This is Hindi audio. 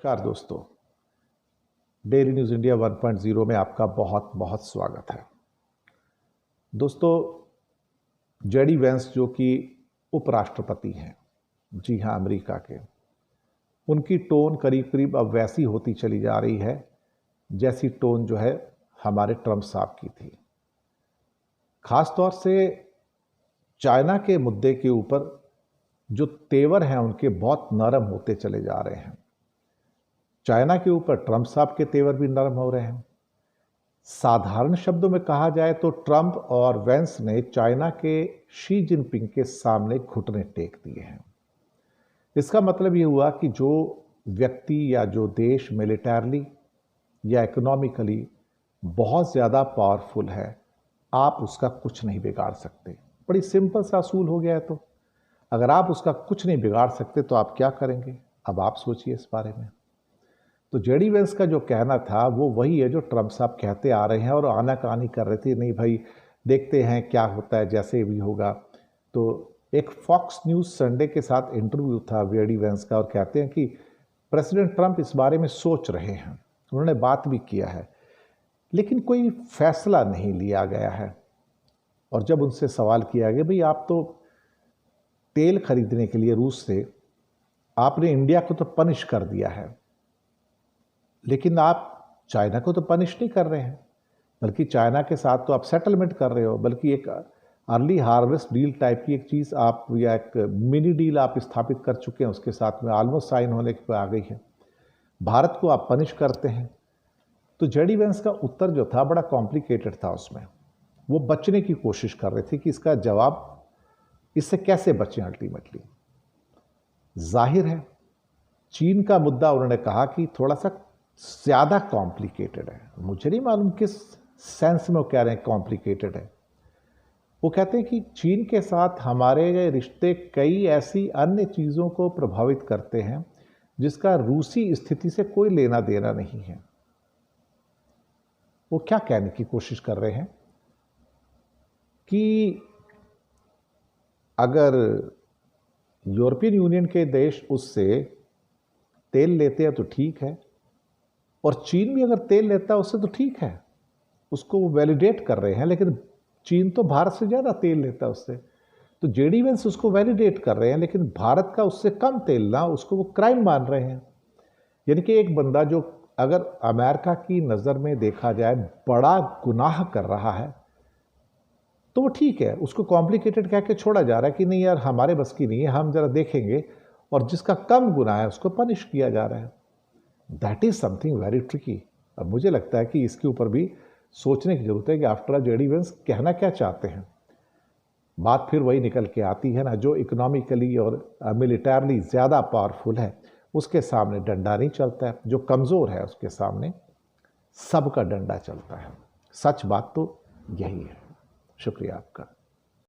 नमस्कार दोस्तों, डेली न्यूज़ इंडिया 1.0 में आपका बहुत बहुत स्वागत है। दोस्तों, जेडी वेंस जो कि उपराष्ट्रपति हैं, जी हाँ, अमेरिका के, उनकी टोन करीब करीब अब वैसी होती चली जा रही है जैसी टोन जो है हमारे ट्रंप साहब की थी। खास तौर से चाइना के मुद्दे के ऊपर जो तेवर हैं उनके बहुत नरम होते चले जा रहे हैं। चाइना के ऊपर ट्रंप साहब के तेवर भी नरम हो रहे हैं। साधारण शब्दों में कहा जाए तो ट्रंप और वेंस ने चाइना के शी जिनपिंग के सामने घुटने टेक दिए हैं। इसका मतलब ये हुआ कि जो व्यक्ति या जो देश मिलिटरली या इकोनॉमिकली बहुत ज़्यादा पावरफुल है, आप उसका कुछ नहीं बिगाड़ सकते। बड़ी सिंपल सा असूल हो गया है। तो अगर आप उसका कुछ नहीं बिगाड़ सकते तो आप क्या करेंगे? अब आप सोचिए इस बारे में। तो जेडी वेंस का जो कहना था वो वही है जो ट्रंप साहब कहते आ रहे हैं और आनाकानी कर रहे थे, नहीं भाई देखते हैं क्या होता है, जैसे भी होगा। तो एक फॉक्स न्यूज़ संडे के साथ इंटरव्यू था जेडी वेंस का और कहते हैं कि प्रेसिडेंट ट्रंप इस बारे में सोच रहे हैं, उन्होंने बात भी किया है, लेकिन कोई फैसला नहीं लिया गया है। और जब उनसे सवाल किया गया, भाई आप तो तेल खरीदने के लिए रूस से आपने इंडिया को तो पनिश कर दिया है, लेकिन आप चाइना को तो पनिश नहीं कर रहे हैं, बल्कि चाइना के साथ तो आप सेटलमेंट कर रहे हो, बल्कि एक अर्ली हार्वेस्ट डील टाइप की एक चीज़ आप या एक मिनी डील आप स्थापित कर चुके हैं, उसके साथ में ऑलमोस्ट साइन होने की आ गई है। भारत को आप पनिश करते हैं। तो जेडी वेंस का उत्तर जो था बड़ा कॉम्प्लिकेटेड था। उसमें वो बचने की कोशिश कर रहे थे कि इसका जवाब, इससे कैसे बचें। अल्टीमेटली जाहिर है चीन का मुद्दा उन्होंने कहा कि थोड़ा सा ज़्यादा कॉम्प्लिकेटेड है। मुझे नहीं मालूम किस सेंस में वो कह रहे हैं कॉम्प्लिकेटेड है। वो कहते हैं कि चीन के साथ हमारे रिश्ते कई ऐसी अन्य चीज़ों को प्रभावित करते हैं जिसका रूसी स्थिति से कोई लेना देना नहीं है। वो क्या कहने की कोशिश कर रहे हैं कि अगर यूरोपियन यूनियन के देश उससे तेल लेते हैं तो ठीक है, और चीन भी अगर तेल लेता है उससे तो ठीक है, उसको वो वैलिडेट कर रहे हैं। लेकिन चीन तो भारत से ज़्यादा तेल लेता है उससे, तो जेडी वेंस उसको वैलिडेट कर रहे हैं, लेकिन भारत का उससे कम तेल ना, उसको वो क्राइम मान रहे हैं। यानी कि एक बंदा जो अगर अमेरिका की नज़र में देखा जाए बड़ा गुनाह कर रहा है तो वो ठीक है, उसको कॉम्प्लिकेटेड कह के छोड़ा जा रहा है कि नहीं यार हमारे बस की नहीं है, हम जरा देखेंगे, और जिसका कम गुनाह है उसको पनिश किया जा रहा है। That is something very tricky. अब मुझे लगता है कि इसके ऊपर भी सोचने की जरूरत है कि आफ्टर जेडी वेंस कहना क्या चाहते हैं। बात फिर वही निकल के आती है ना, जो इकोनॉमिकली और मिलिटरली ज़्यादा पावरफुल है उसके सामने डंडा नहीं चलता है, जो कमज़ोर है उसके सामने सबका डंडा चलता है। सच बात तो यही है। शुक्रिया आपका।